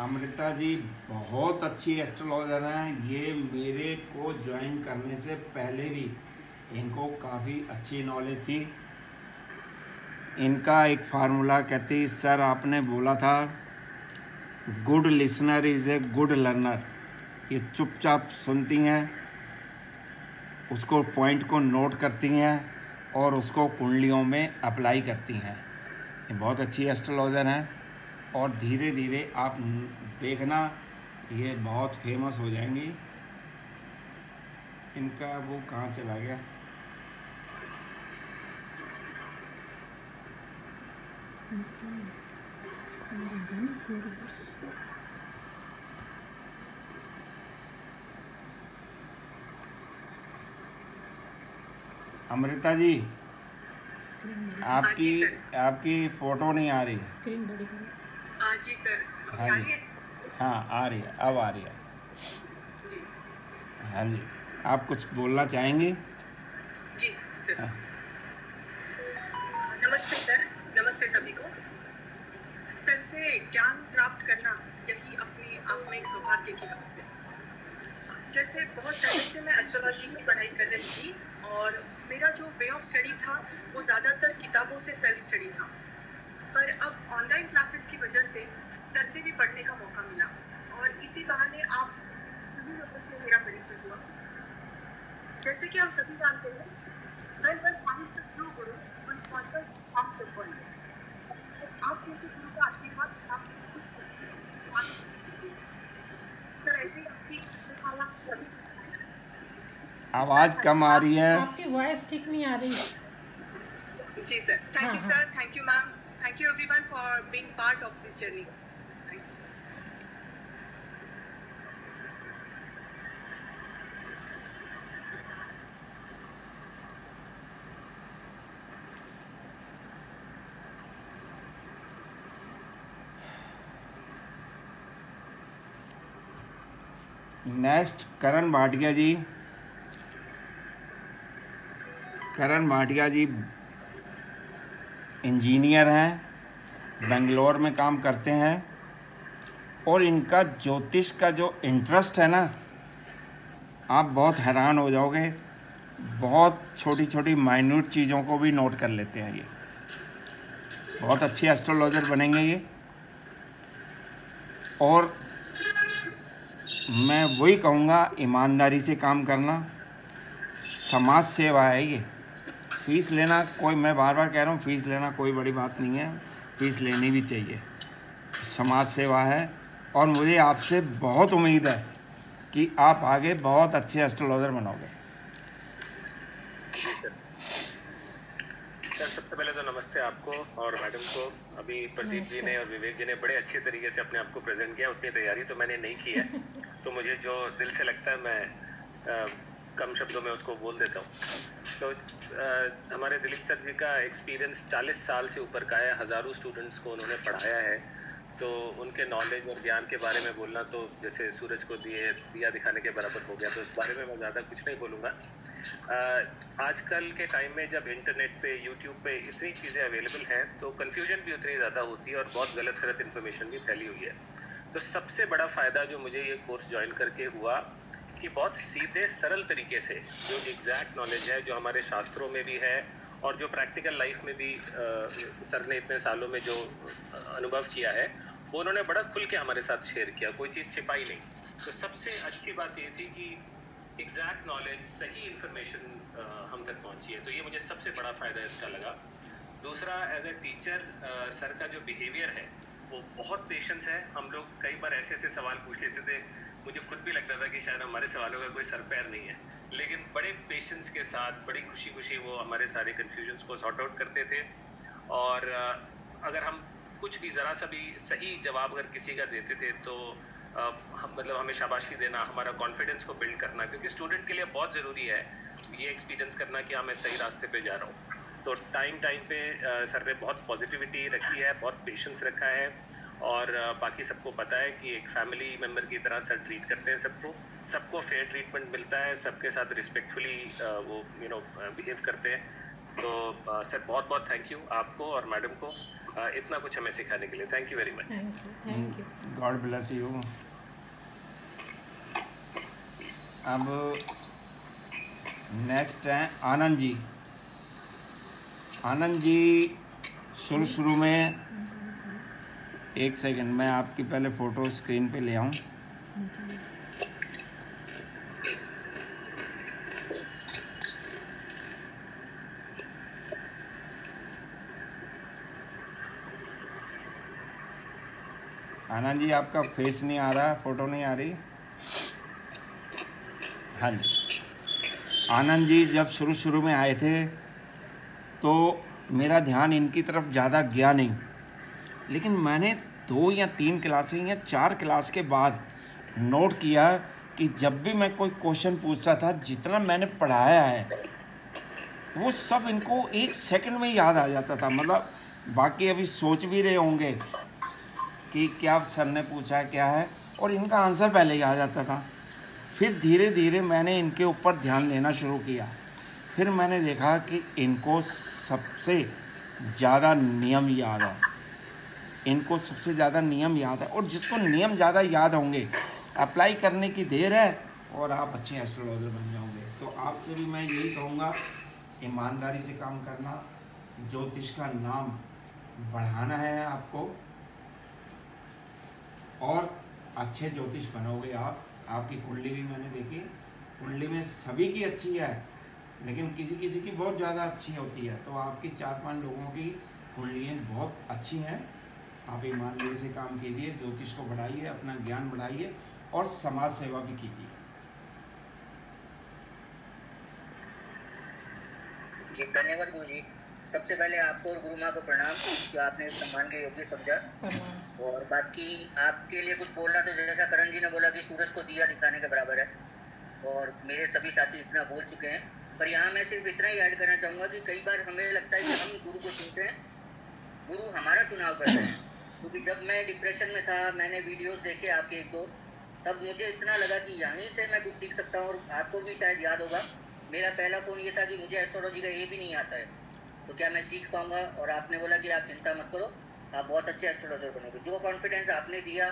अमृता जी बहुत अच्छी एस्ट्रोलॉजर हैं। ये मेरे को ज्वाइन करने से पहले भी इनको काफ़ी अच्छी नॉलेज थी। इनका एक फार्मूला कहती, सर आपने बोला था good listener is a good learner. ये चुपचाप सुनती हैं, उसको पॉइंट को नोट करती हैं और उसको कुंडलियों में अप्लाई करती हैं। ये बहुत अच्छी एस्ट्रोलॉजर हैं और धीरे धीरे आप देखना ये बहुत फेमस हो जाएंगी। इनका वो कहाँ चला गया? अमृता जी आपकी आपकी फोटो नहीं आ रही। स्क्रीन बड़ी करो। जी सर। हाँ जी, हाँ आ रही है, अब आ रही है जी। हाँ जी, आप कुछ बोलना चाहेंगे? जी सर। हाँ। नमस्ते सर, नमस्ते सभी को। सर से ज्ञान प्राप्त करना यही अपने आप में एक सौभाग्य की बात है। जैसे बहुत पहले से मैं एस्ट्रोलॉजी की पढ़ाई कर रही थी और मेरा जो वे ऑफ स्टडी था वो ज़्यादातर किताबों से सेल्फ स्टडी था, पर अब ऑनलाइन क्लासेस की वजह से तरसे भी पढ़ने का मौका मिला और इसी बहाने आप सभी लोगों से मेरा परिचय हुआ। जैसे कि आप सभी जानते हैं, जो गुरु आप जैसे गुरु का आशीर्वाद सर ऐसे आपकी आवाज़ कम आ रही है। आपकी वॉइस ठीक नहीं आ रही। जी sir, thank you sir, thank you ma'am, thank you everyone for being part of this journey. Thanks. Next Karan Bhatia ji. Karan Bhatia ji engineer हैं, बेंगलोर में काम करते हैं और इनका ज्योतिष का जो इंटरेस्ट है ना, आप बहुत हैरान हो जाओगे। बहुत छोटी छोटी माइन्यूट चीज़ों को भी नोट कर लेते हैं। ये बहुत अच्छे एस्ट्रोलॉजर बनेंगे ये। और मैं वही कहूँगा, ईमानदारी से काम करना, समाज सेवा है ये। फ़ीस लेना कोई, मैं बार बार कह रहा हूँ, फ़ीस लेना कोई बड़ी बात नहीं है, फ़ीस लेनी भी चाहिए। समाज सेवा है और मुझे आपसे बहुत उम्मीद है कि आप आगे बहुत अच्छे एस्ट्रोलॉजर बनोगे। सर सबसे पहले तो नमस्ते आपको और मैडम को। अभी प्रदीप जी ने और विवेक जी ने बड़े अच्छे तरीके से अपने आप को प्रेजेंट किया। उतनी तैयारी तो मैंने नहीं की है, तो मुझे जो दिल से लगता है मैं कम शब्दों में उसको बोल देता हूँ। तो हमारे दिलीप सर जी का एक्सपीरियंस 40 साल से ऊपर का है। हज़ारों स्टूडेंट्स को उन्होंने पढ़ाया है, तो उनके नॉलेज और ज्ञान के बारे में बोलना तो जैसे सूरज को दिया दिखाने के बराबर हो गया। तो इस बारे में मैं ज़्यादा कुछ नहीं बोलूँगा। आजकल के टाइम में जब इंटरनेट पे, यूट्यूब पे इतनी चीज़ें अवेलेबल हैं, तो कन्फ्यूजन भी उतनी ज़्यादा होती है और बहुत गलत इन्फॉर्मेशन भी फैली हुई है। तो सबसे बड़ा फ़ायदा जो मुझे ये कोर्स ज्वाइन करके हुआ कि बहुत सीधे सरल तरीके से जो एग्जैक्ट नॉलेज है, जो हमारे शास्त्रों में भी है और जो प्रैक्टिकल लाइफ में भी सर ने इतने सालों में जो अनुभव किया है, वो उन्होंने बड़ा खुल के हमारे साथ शेयर किया, कोई चीज़ छिपाई नहीं। तो सबसे अच्छी बात ये थी कि एग्जैक्ट नॉलेज, सही इन्फॉर्मेशन हम तक पहुंची है। तो ये मुझे सबसे बड़ा फ़ायदा इसका लगा। दूसरा, एज ए टीचर सर का जो बिहेवियर है वो बहुत पेशेंस है। हम लोग कई बार ऐसे ऐसे सवाल पूछ लेते थे, मुझे खुद भी लगता था कि शायद हमारे सवालों का कोई सर पैर नहीं है, लेकिन बड़े पेशेंस के साथ, बड़ी खुशी खुशी वो हमारे सारे कन्फ्यूजन्स को सॉर्ट आउट करते थे। और अगर हम कुछ भी ज़रा सा भी सही जवाब अगर किसी का देते थे तो हम मतलब हमें शाबाशी देना, हमारा कॉन्फिडेंस को बिल्ड करना, क्योंकि स्टूडेंट के लिए बहुत ज़रूरी है ये एक्सपीरियंस करना कि हाँ मैं सही रास्ते पे जा रहा हूँ। तो टाइम पे सर ने बहुत पॉजिटिविटी रखी है, बहुत पेशेंस रखा है और बाकी सबको पता है कि एक फैमिली मेम्बर की तरह सर ट्रीट करते हैं सबको फेयर ट्रीटमेंट मिलता है, सबके साथ रिस्पेक्टफुली वो बिहेव करते हैं। तो सर बहुत बहुत थैंक यू आपको और मैडम को। इतना कुछ हमें सिखाने के लिए। Thank you very much. Thank you. God bless you. अब नेक्स्ट है आनंद जी। आनंद जी शुरू में, एक सेकंड, मैं आपकी पहले फ़ोटो स्क्रीन पे ले आऊँ। आनंद जी आपका फेस नहीं आ रहा, फ़ोटो नहीं आ रही। हाँ जी, आनंद जी जब शुरू में आए थे तो मेरा ध्यान इनकी तरफ ज़्यादा गया नहीं, लेकिन मैंने 2 या 3 क्लासें या 4 क्लास के बाद नोट किया कि जब भी मैं कोई क्वेश्चन पूछता था, जितना मैंने पढ़ाया है वो सब इनको 1 सेकंड में याद आ जाता था। मतलब बाकी अभी सोच भी रहे होंगे कि क्या सर ने पूछा क्या है, और इनका आंसर पहले ही आ जाता था। फिर धीरे धीरे मैंने इनके ऊपर ध्यान देना शुरू किया। फिर मैंने देखा कि इनको सबसे ज़्यादा नियम याद है, इनको सबसे ज़्यादा नियम याद है, और जिसको नियम ज़्यादा याद होंगे अप्लाई करने की देर है और आप अच्छे एस्ट्रोलॉजर बन जाओगे। तो आपसे भी मैं यही कहूँगा, ईमानदारी से काम करना, ज्योतिष का नाम बढ़ाना है आपको, और अच्छे ज्योतिष बनोगे आप। आपकी कुंडली भी मैंने देखी, कुंडली में सभी की अच्छी है, लेकिन किसी किसी की बहुत ज़्यादा अच्छी होती है। तो आपकी 4-5 लोगों की कुंडलियाँ बहुत अच्छी हैं। आप ईमानदारी से काम कीजिए, ज्योतिष को बढ़ाइए, अपना ज्ञान बढ़ाइए और समाज सेवा भी कीजिए। जी धन्यवाद गुरु जी। सबसे पहले आपको और गुरु माँ को प्रणाम कि आपने सम्मान के योग्य समझा। और बाकी आपके लिए कुछ बोलना, तो जैसा करण जी ने बोला कि सूरज को दिया दिखाने के बराबर है, और मेरे सभी साथी इतना बोल चुके हैं। पर यहाँ मैं सिर्फ इतना ही ऐड करना चाहूँगा कि कई बार हमें लगता है कि हम गुरु को चुनते हैं, गुरु हमारा चुनाव करते हैं। क्योंकि जब मैं डिप्रेशन में था, मैंने वीडियोस देखे आपके 1-2, तब मुझे इतना लगा कि यहीं से मैं कुछ सीख सकता हूँ। और आपको भी शायद याद होगा, मेरा पहला फ़ोन ये था कि मुझे एस्ट्रोलॉजी का ये भी नहीं आता है, तो क्या मैं सीख पाऊँगा। और आपने बोला कि आप चिंता मत करो, आप बहुत अच्छे एस्ट्रोलॉजर बनेंगे। जो कॉन्फिडेंस आपने दिया,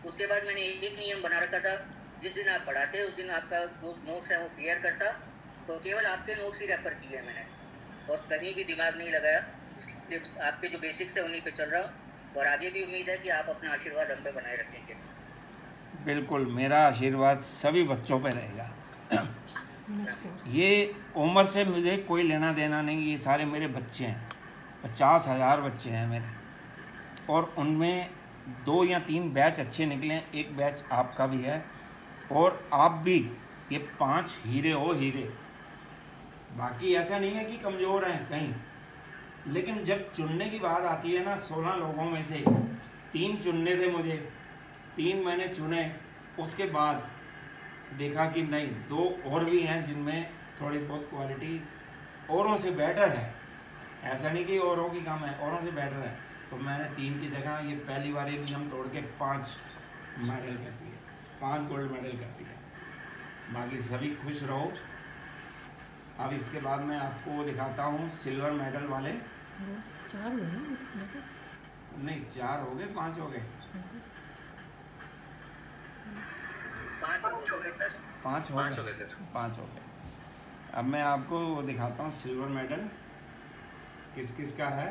उसके बाद मैंने एक नियम बना रखा था, जिस दिन आप पढ़ाते उस दिन आपका जो नोट्स है वो क्लियर करता, तो केवल आपके नोट्स ही रेफर किए हैं मैंने, और कहीं भी दिमाग नहीं लगाया। इसलिए आपके जो बेसिक्स है उन्हीं पे चल रहा हूँ, और आगे भी उम्मीद है कि आप अपना आशीर्वाद हम पे बनाए रखेंगे। बिल्कुल, मेरा आशीर्वाद सभी बच्चों पे रहेगा। ये उम्र से मुझे कोई लेना देना नहीं, ये सारे मेरे बच्चे हैं। 50,000 बच्चे हैं मेरे, और उनमें 2 या 3 बैच अच्छे निकले, एक बैच आपका भी है, और आप भी ये 5 हीरे हो, हीरे। बाकी ऐसा नहीं है कि कमज़ोर हैं कहीं, लेकिन जब चुनने की बात आती है ना, 16 लोगों में से 3 चुनने थे मुझे, 3 मैंने चुने। उसके बाद देखा कि नहीं, 2 और भी हैं जिनमें थोड़ी बहुत क्वालिटी औरों से बेटर है। ऐसा नहीं कि औरों की कम है, औरों से बेटर है। तो मैंने 3 की जगह ये पहली बार ये नियम तोड़ के 5 मेडल कर दिए, 5 गोल्ड मेडल कर दिए। बाकी सभी खुश रहो। अब इसके बाद मैं आपको दिखाता हूँ सिल्वर मेडल वाले। 4 हुए ना? नहीं, 4 हो गए, 5 हो गए, 5 हो गए सर। 5 हो गए सर, 5 हो गए। अब मैं आपको दिखाता हूँ सिल्वर मेडल किस किस का है।